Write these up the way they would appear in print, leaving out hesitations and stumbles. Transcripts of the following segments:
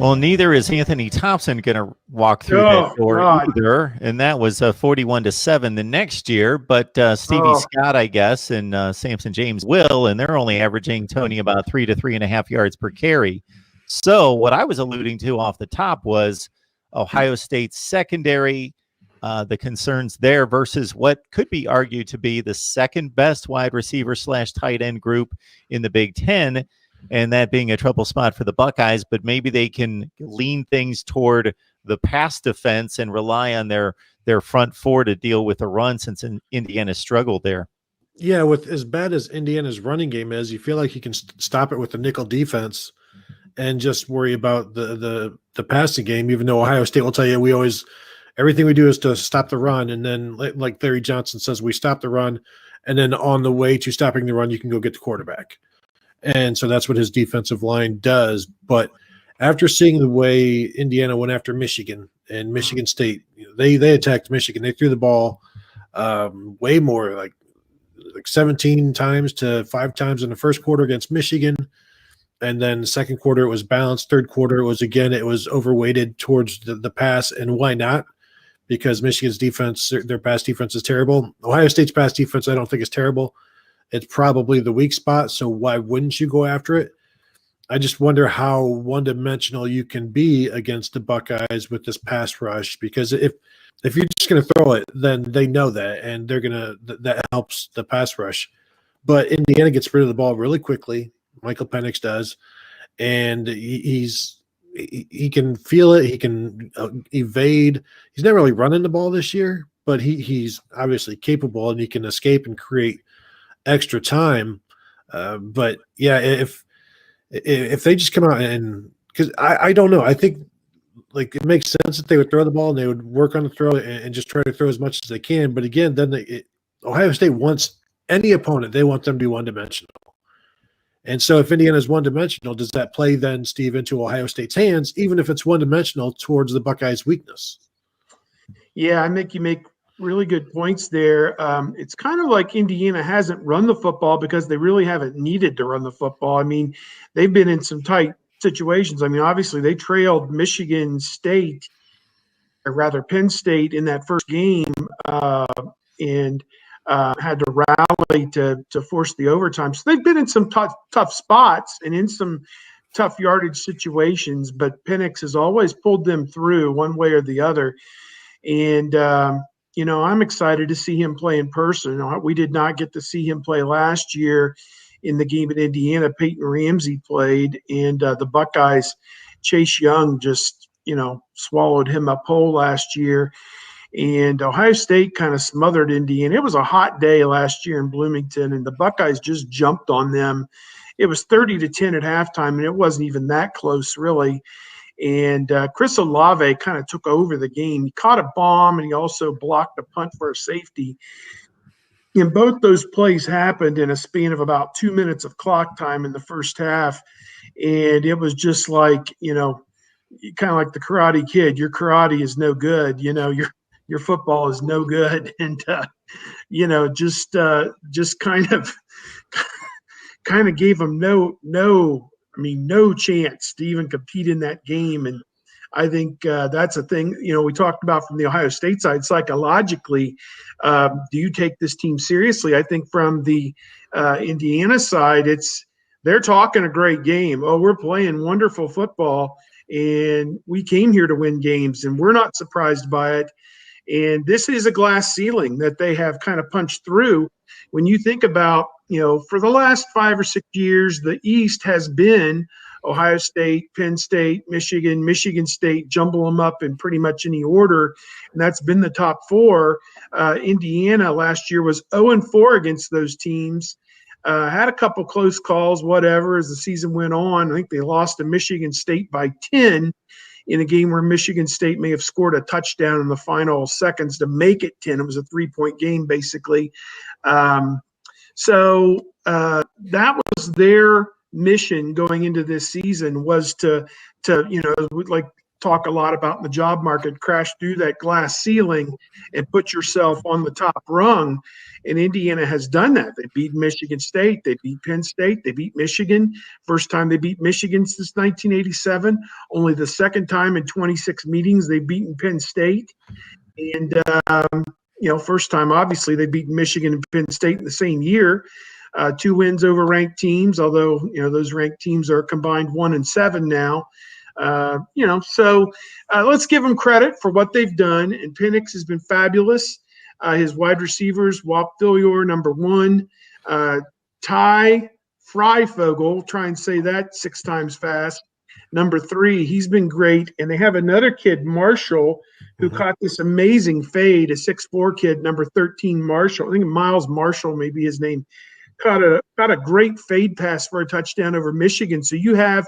Well, neither is Anthony Thompson going to walk through that Oh, door God. either, and that was 41-7 the next year. But Stevie Oh. Scott, I guess, and Samson James will, and they're only averaging, Tony, about 3 to 3.5 yards per carry. So what I was alluding to off the top was Ohio State's secondary, the concerns there versus what could be argued to be the second best wide receiver / tight end group in the Big Ten, and that being a trouble spot for the Buckeyes. But maybe they can lean things toward the pass defense and rely on their front four to deal with the run, since Indiana struggled there. Yeah, with as bad as Indiana's running game is, you feel like you can stop it with the nickel defense and just worry about the passing game, even though Ohio State will tell you everything we do is to stop the run. And then, like Larry Johnson says, we stop the run, and then on the way to stopping the run, you can go get the quarterback. And so that's what his defensive line does. But after seeing the way Indiana went after Michigan and Michigan State, they attacked Michigan. They threw the ball way more, like 17 times to 5 times in the first quarter against Michigan. And then the second quarter, it was balanced. Third quarter, it was overweighted towards the pass. And why not? Because Michigan's defense, their pass defense is terrible. Ohio State's pass defense, I don't think is terrible. It's probably the weak spot, so why wouldn't you go after it? I just wonder how one-dimensional you can be against the Buckeyes with this pass rush, because if you're just going to throw it, then they know that, and that helps the pass rush. But Indiana gets rid of the ball really quickly. Michael Penix does, and he can feel it. He can evade. He's not really running the ball this year, but he's obviously capable, and he can escape and create extra time. But yeah, if they just come out and, because I don't know, I think like it makes sense that they would throw the ball and they would work on the throw and just try to throw as much as they can. But again, then Ohio State wants any opponent, they want them to be one-dimensional. And so if Indiana is one-dimensional, does that play then, Steve, into Ohio State's hands, even if it's one-dimensional towards the Buckeyes' weakness? Yeah, I think you make really good points there. It's kind of like Indiana hasn't run the football because they really haven't needed to run the football. I mean, they've been in some tight situations. I mean, obviously they trailed Michigan State, or rather Penn State, in that first game and had to rally to force the overtime. So they've been in some tough spots and in some tough yardage situations, but Penix has always pulled them through one way or the other. And I'm excited to see him play in person. We did not get to see him play last year in the game at Indiana. Peyton Ramsey played, and the Buckeyes, Chase Young just, swallowed him up whole last year. And Ohio State kind of smothered Indiana. It was a hot day last year in Bloomington, and the Buckeyes just jumped on them. It was 30-10 at halftime, and it wasn't even that close, really. And Chris Olave kind of took over the game. He caught a bomb, and he also blocked a punt for a safety. And both those plays happened in a span of about 2 minutes of clock time in the first half. And it was just like, kind of like the Karate Kid. Your karate is no good. Your football is no good. And, just kind of gave them no chance to even compete in that game. And I think that's a thing, we talked about from the Ohio State side, psychologically. Do you take this team seriously? I think from the Indiana side, they're talking a great game. Oh, we're playing wonderful football, and we came here to win games, and we're not surprised by it. And this is a glass ceiling that they have kind of punched through. When you think about, for the last 5 or 6 years, the East has been Ohio State, Penn State, Michigan State, jumble them up in pretty much any order, and that's been the top 4. Indiana last year was 0-4 against those teams. Had a couple close calls, whatever, as the season went on. I think they lost to Michigan State by 10 in a game where Michigan State may have scored a touchdown in the final seconds to make it 10. It was a 3-point game, basically. So that was their mission going into this season, was to like talk a lot about in the job market, crash through that glass ceiling and put yourself on the top rung. And Indiana has done that. They beat Michigan State. They beat Penn State. They beat Michigan. First time they beat Michigan since 1987. Only the second time in 26 meetings they've beaten Penn State. And, first time, obviously, they beat Michigan and Penn State in the same year. 2 wins over ranked teams, although, those ranked teams are combined 1-7 now. So let's give them credit for what they've done. And Penix has been fabulous. His wide receivers, Wap Filior, number 1. Ty Freifogel, try and say that 6 times fast, number 3. He's been great. And they have another kid, Marshall, who caught this amazing fade, a 6'4" kid, number 13, Marshall. I think Miles Marshall may be his name. Caught a great fade pass for a touchdown over Michigan. So you have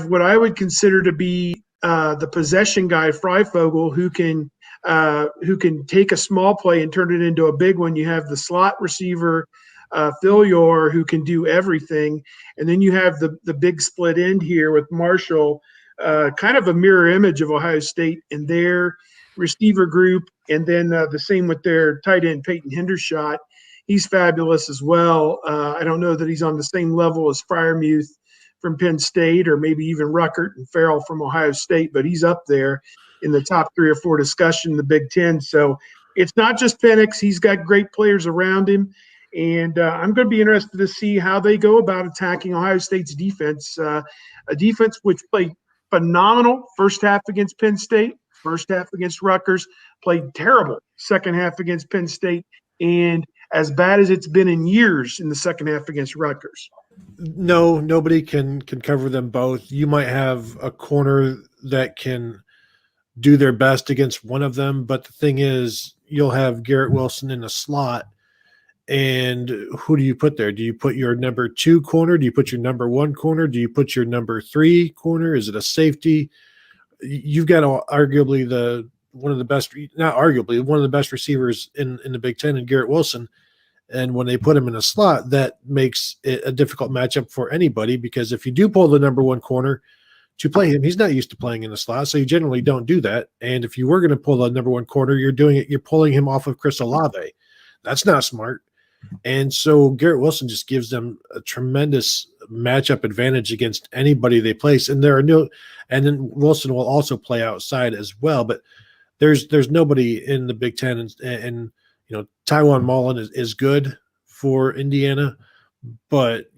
what I would consider to be the possession guy, Freifogel, who can take a small play and turn it into a big one. You have the slot receiver, Filior, who can do everything. And then you have the big split end here with Marshall, kind of a mirror image of Ohio State in their receiver group. And then the same with their tight end, Peyton Hendershot. He's fabulous as well. I don't know that he's on the same level as Freiermuth from Penn State, or maybe even Ruckert and Farrell from Ohio State, but he's up there in the top 3 or 4 discussion in the Big Ten. So it's not just Penix. He's got great players around him. And I'm going to be interested to see how they go about attacking Ohio State's defense, a defense which played phenomenal first half against Penn State, first half against Rutgers, played terrible second half against Penn State, and as bad as it's been in years in the second half against Rutgers. No, nobody can cover them both. You might have a corner that can do their best against one of them, but the thing is, you'll have Garrett Wilson in the slot, and who do you put there? Do you put your number 2 corner? Do you put your number 1 corner? Do you put your number 3 corner? Is it a safety? You've got arguably one of the best receivers in the Big Ten, in Garrett Wilson. And when they put him in a slot, that makes it a difficult matchup for anybody, because if you do pull the number 1 corner to play him, he's not used to playing in the slot, so you generally don't do that. And if you were going to pull the number 1 corner, you're pulling him off of Chris Olave. That's not smart. And so Garrett Wilson just gives them a tremendous matchup advantage against anybody they place. And and then Wilson will also play outside as well. But there's nobody in the Big Ten, and Tywone Mullen is good for Indiana, but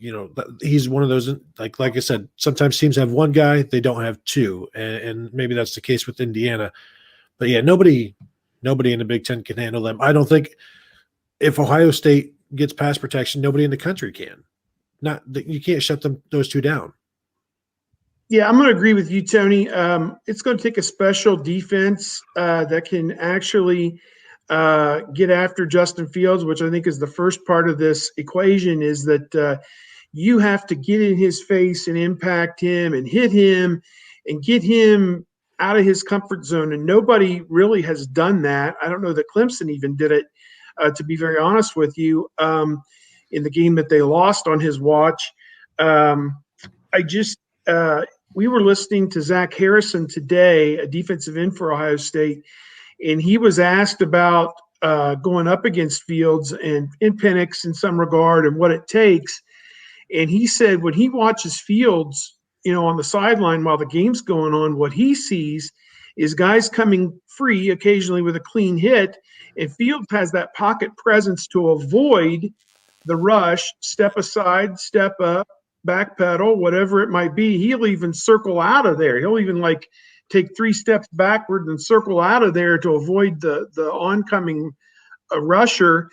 he's one of those, like I said, sometimes teams have one guy, they don't have 2, and maybe that's the case with Indiana. But yeah, nobody in the Big Ten can handle them. I don't think, if Ohio State gets pass protection, nobody in the country can. You can't shut those 2 down. Yeah, I'm going to agree with you, Tony. It's going to take a special defense that can actually get after Justin Fields, which I think is the first part of this equation, is that you have to get in his face and impact him and hit him and get him out of his comfort zone. And nobody really has done that. I don't know that Clemson even did it, to be very honest with you, in the game that they lost on his watch. We were listening to Zach Harrison today, a defensive end for Ohio State, and he was asked about going up against Fields and Penix in some regard and what it takes. And he said when he watches Fields, on the sideline while the game's going on, what he sees is guys coming free occasionally with a clean hit, and Fields has that pocket presence to avoid the rush, step aside, step up, backpedal, whatever it might be. He'll even circle out of there. He'll even take 3 steps backward and circle out of there to avoid the oncoming rusher.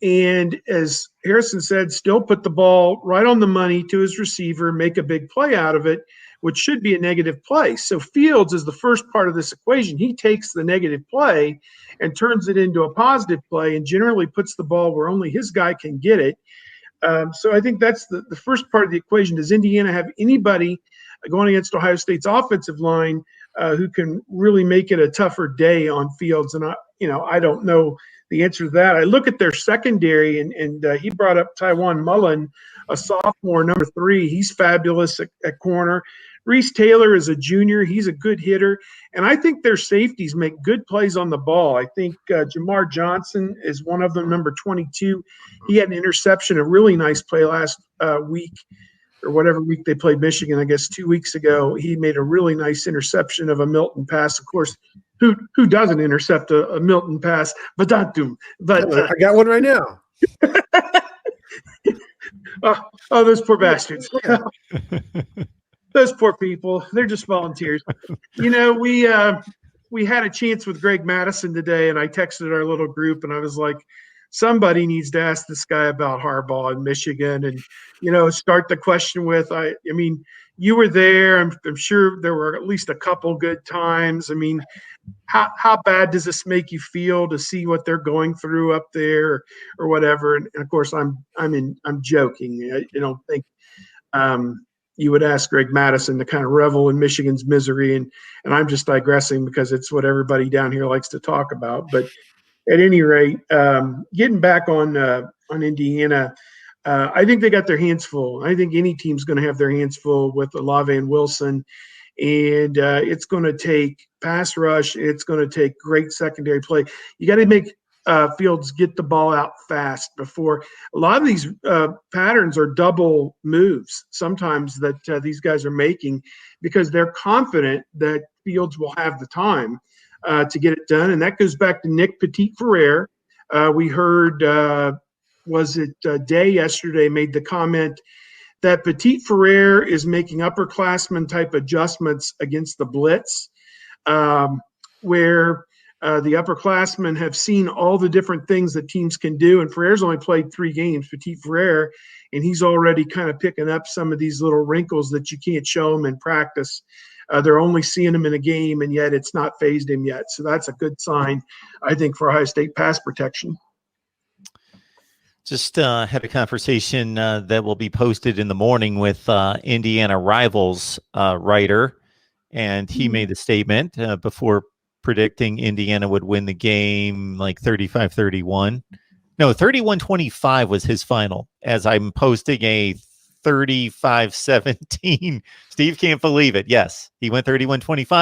And as Harrison said, still put the ball right on the money to his receiver, make a big play out of it, which should be a negative play. So Fields is the first part of this equation. He takes the negative play and turns it into a positive play and generally puts the ball where only his guy can get it. So I think that's the first part of the equation. Does Indiana have anybody going against Ohio State's offensive line who can really make it a tougher day on Fields? And I don't know the answer to that. I look at their secondary, and he brought up Tywone Mullen, a sophomore, number 3. He's fabulous at corner. Reese Taylor is a junior. He's a good hitter. And I think their safeties make good plays on the ball. I think Jamar Johnson is one of them, number 22. He had an interception, a really nice play last week, or whatever week they played Michigan, I guess 2 weeks ago. He made a really nice interception of a Milton pass. Of course, who doesn't intercept a Milton pass? But I got one right now. Oh, those poor bastards. Those poor people. They're just volunteers. We had a chance with Greg Madison today, and I texted our little group, and I was like, somebody needs to ask this guy about Harbaugh in Michigan, and start the question with, I mean, you were there. I'm sure there were at least a couple good times. I mean, how bad does this make you feel to see what they're going through up there, or whatever? And of course, I'm joking. I don't think you would ask Greg Madison to kind of revel in Michigan's misery, and I'm just digressing because it's what everybody down here likes to talk about. But at any rate, getting back on Indiana, I think they got their hands full. I think any team's going to have their hands full with Olave and Wilson, and it's going to take pass rush. It's going to take great secondary play. You got to make Fields get the ball out fast before. A lot of these patterns are double moves sometimes that these guys are making because they're confident that Fields will have the time to get it done. And that goes back to Nick Petit-Ferrer. We heard, Day yesterday made the comment that Petit-Ferrer is making upperclassman type adjustments against the blitz, where the upperclassmen have seen all the different things that teams can do. And Ferrer's only played 3 games, Petit-Ferrer, and he's already kind of picking up some of these little wrinkles that you can't show him in practice. They're only seeing him in a game, and yet it's not phased him yet. So that's a good sign, I think, for Ohio State pass protection. Just had a conversation that will be posted in the morning with Indiana Rivals writer, and he made the statement before predicting Indiana would win the game like 35-31. No, 31-25 was his final, as I'm posting a 35-17. Steve can't believe it. Yes, he went 31-25.